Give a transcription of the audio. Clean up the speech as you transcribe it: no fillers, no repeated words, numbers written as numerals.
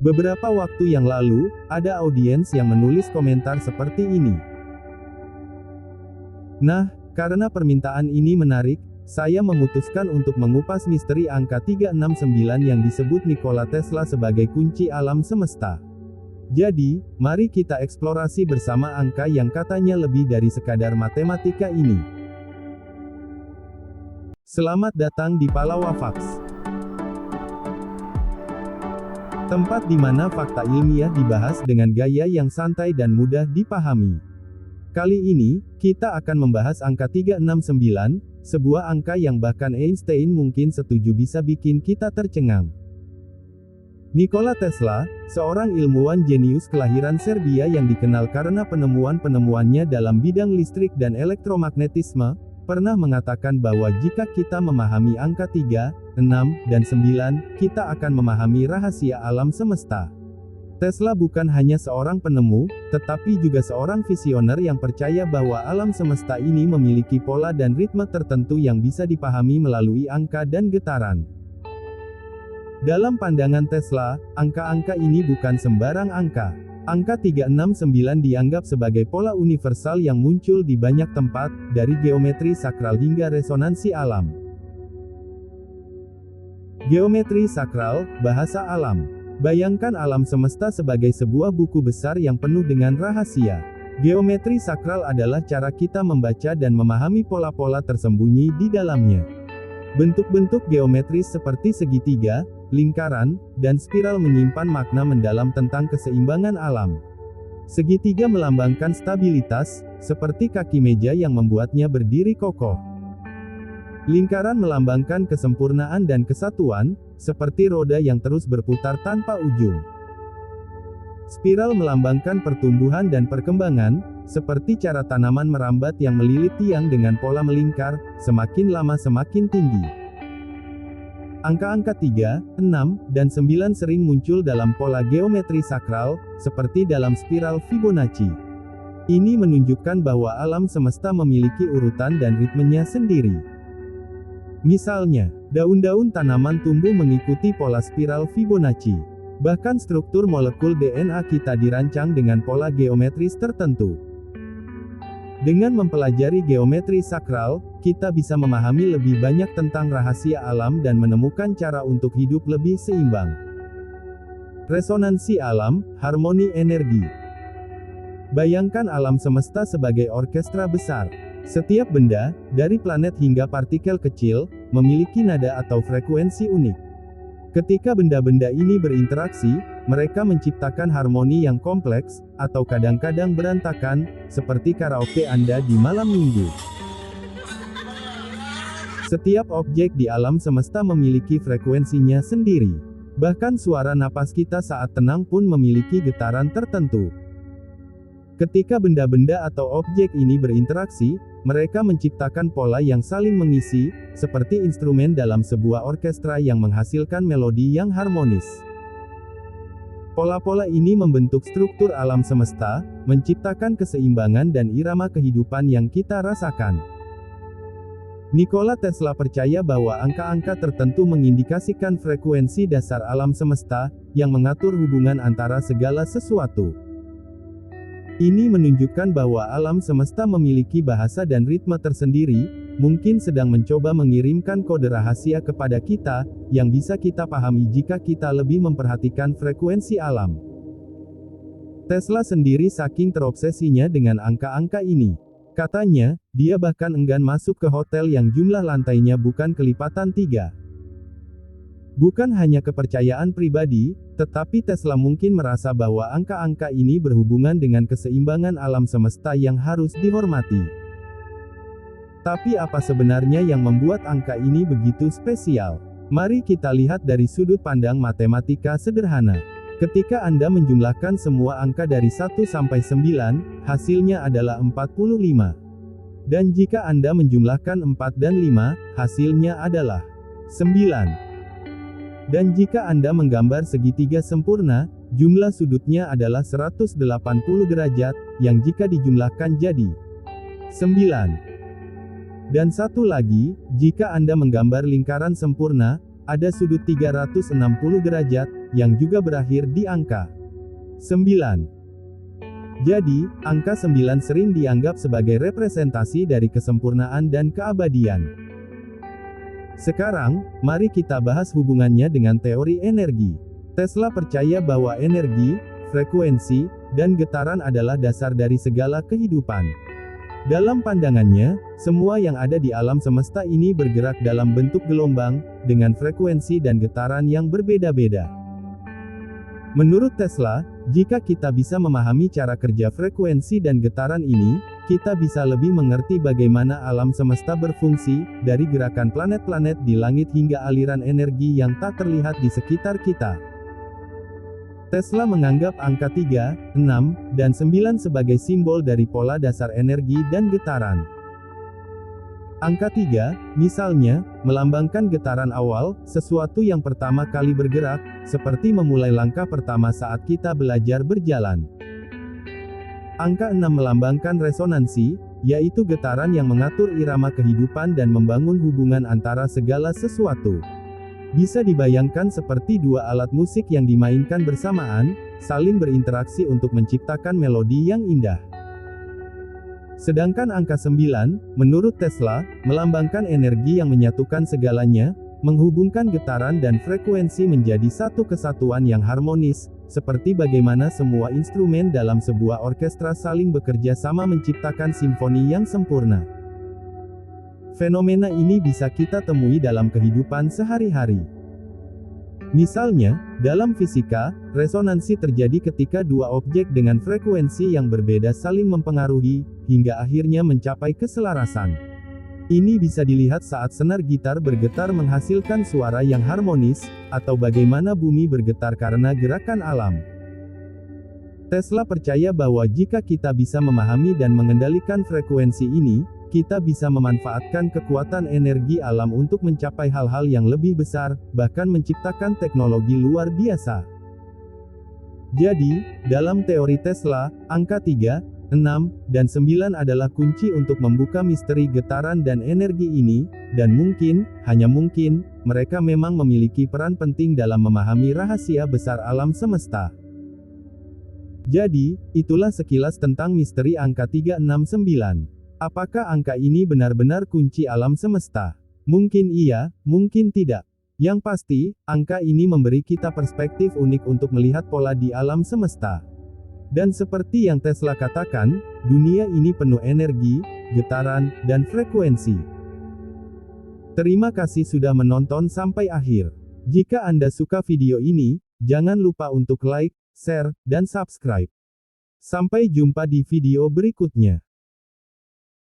Beberapa waktu yang lalu, ada audiens yang menulis komentar seperti ini. Nah, karena permintaan ini menarik, saya memutuskan untuk mengupas misteri angka 369 yang disebut Nikola Tesla sebagai kunci alam semesta. Jadi, mari kita eksplorasi bersama angka yang katanya lebih dari sekadar matematika ini. Selamat datang di Palawafaks, tempat di mana fakta ilmiah dibahas dengan gaya yang santai dan mudah dipahami. Kali ini, kita akan membahas angka 369, sebuah angka yang bahkan Einstein mungkin setuju bisa bikin kita tercengang. Nikola Tesla, seorang ilmuwan jenius kelahiran Serbia yang dikenal karena penemuan-penemuannya dalam bidang listrik dan elektromagnetisme, pernah mengatakan bahwa jika kita memahami angka 3, 6, dan 9, kita akan memahami rahasia alam semesta. Tesla bukan hanya seorang penemu, tetapi juga seorang visioner yang percaya bahwa alam semesta ini memiliki pola dan ritme tertentu yang bisa dipahami melalui angka dan getaran. Dalam pandangan Tesla, angka-angka ini bukan sembarang angka. Angka 369 dianggap sebagai pola universal yang muncul di banyak tempat, dari geometri sakral hingga resonansi alam. Geometri sakral, bahasa alam. Bayangkan alam semesta sebagai sebuah buku besar yang penuh dengan rahasia. Geometri sakral adalah cara kita membaca dan memahami pola-pola tersembunyi di dalamnya. Bentuk-bentuk geometris seperti segitiga, lingkaran, dan spiral menyimpan makna mendalam tentang keseimbangan alam. Segitiga melambangkan stabilitas, seperti kaki meja yang membuatnya berdiri kokoh. Lingkaran melambangkan kesempurnaan dan kesatuan, seperti roda yang terus berputar tanpa ujung. Spiral melambangkan pertumbuhan dan perkembangan, seperti cara tanaman merambat yang melilit tiang dengan pola melingkar, semakin lama semakin tinggi. Angka-angka 3, 6, dan 9 sering muncul dalam pola geometri sakral, seperti dalam spiral Fibonacci. Ini menunjukkan bahwa alam semesta memiliki urutan dan ritmenya sendiri. Misalnya, daun-daun tanaman tumbuh mengikuti pola spiral Fibonacci. Bahkan struktur molekul DNA kita dirancang dengan pola geometris tertentu. Dengan mempelajari geometri sakral, kita bisa memahami lebih banyak tentang rahasia alam dan menemukan cara untuk hidup lebih seimbang. Resonansi alam, harmoni energi. Bayangkan alam semesta sebagai orkestra besar. Setiap benda, dari planet hingga partikel kecil, memiliki nada atau frekuensi unik. Ketika benda-benda ini berinteraksi, mereka menciptakan harmoni yang kompleks, atau kadang-kadang berantakan, seperti karaoke Anda di malam minggu. Setiap objek di alam semesta memiliki frekuensinya sendiri. Bahkan suara napas kita saat tenang pun memiliki getaran tertentu. Ketika benda-benda atau objek ini berinteraksi, mereka menciptakan pola yang saling mengisi, seperti instrumen dalam sebuah orkestra yang menghasilkan melodi yang harmonis. Pola-pola ini membentuk struktur alam semesta, menciptakan keseimbangan dan irama kehidupan yang kita rasakan. Nikola Tesla percaya bahwa angka-angka tertentu mengindikasikan frekuensi dasar alam semesta, yang mengatur hubungan antara segala sesuatu. Ini menunjukkan bahwa alam semesta memiliki bahasa dan ritme tersendiri, mungkin sedang mencoba mengirimkan kode rahasia kepada kita, yang bisa kita pahami jika kita lebih memperhatikan frekuensi alam. Tesla sendiri saking terobsesinya dengan angka-angka ini. Katanya, dia bahkan enggan masuk ke hotel yang jumlah lantainya bukan kelipatan 3. Bukan hanya kepercayaan pribadi, tetapi Tesla mungkin merasa bahwa angka-angka ini berhubungan dengan keseimbangan alam semesta yang harus dihormati. Tapi apa sebenarnya yang membuat angka ini begitu spesial? Mari kita lihat dari sudut pandang matematika sederhana. Ketika Anda menjumlahkan semua angka dari 1 sampai 9, hasilnya adalah 45. Dan jika Anda menjumlahkan 4 dan 5, hasilnya adalah 9. Dan jika Anda menggambar segitiga sempurna, jumlah sudutnya adalah 180 derajat, yang jika dijumlahkan jadi 9. Dan satu lagi, jika Anda menggambar lingkaran sempurna, ada sudut 360 derajat, yang juga berakhir di angka 9. Jadi, angka 9 sering dianggap sebagai representasi dari kesempurnaan dan keabadian. Sekarang, mari kita bahas hubungannya dengan teori energi. Tesla percaya bahwa energi, frekuensi, dan getaran adalah dasar dari segala kehidupan. Dalam pandangannya, semua yang ada di alam semesta ini bergerak dalam bentuk gelombang, dengan frekuensi dan getaran yang berbeda-beda. Menurut Tesla, jika kita bisa memahami cara kerja frekuensi dan getaran ini, kita bisa lebih mengerti bagaimana alam semesta berfungsi, dari gerakan planet-planet di langit hingga aliran energi yang tak terlihat di sekitar kita. Tesla menganggap angka 3, 6, dan 9 sebagai simbol dari pola dasar energi dan getaran. Angka 3, misalnya, melambangkan getaran awal, sesuatu yang pertama kali bergerak, seperti memulai langkah pertama saat kita belajar berjalan. Angka 6 melambangkan resonansi, yaitu getaran yang mengatur irama kehidupan dan membangun hubungan antara segala sesuatu. Bisa dibayangkan seperti dua alat musik yang dimainkan bersamaan, saling berinteraksi untuk menciptakan melodi yang indah. Sedangkan angka 9, menurut Tesla, melambangkan energi yang menyatukan segalanya, menghubungkan getaran dan frekuensi menjadi satu kesatuan yang harmonis, seperti bagaimana semua instrumen dalam sebuah orkestra saling bekerja sama menciptakan simfoni yang sempurna. Fenomena ini bisa kita temui dalam kehidupan sehari-hari. Misalnya, dalam fisika, resonansi terjadi ketika dua objek dengan frekuensi yang berbeda saling mempengaruhi, hingga akhirnya mencapai keselarasan. Ini bisa dilihat saat senar gitar bergetar menghasilkan suara yang harmonis, atau bagaimana bumi bergetar karena gerakan alam. Tesla percaya bahwa jika kita bisa memahami dan mengendalikan frekuensi ini, kita bisa memanfaatkan kekuatan energi alam untuk mencapai hal-hal yang lebih besar, bahkan menciptakan teknologi luar biasa. Jadi, dalam teori Tesla, angka 3, 6, dan 9 adalah kunci untuk membuka misteri getaran dan energi ini, dan mungkin, hanya mungkin, mereka memang memiliki peran penting dalam memahami rahasia besar alam semesta. Jadi, itulah sekilas tentang misteri angka 369. Apakah angka ini benar-benar kunci alam semesta? Mungkin iya, mungkin tidak. Yang pasti, angka ini memberi kita perspektif unik untuk melihat pola di alam semesta. Dan seperti yang Tesla katakan, dunia ini penuh energi, getaran, dan frekuensi. Terima kasih sudah menonton sampai akhir. Jika Anda suka video ini, jangan lupa untuk like, share, dan subscribe. Sampai jumpa di video berikutnya.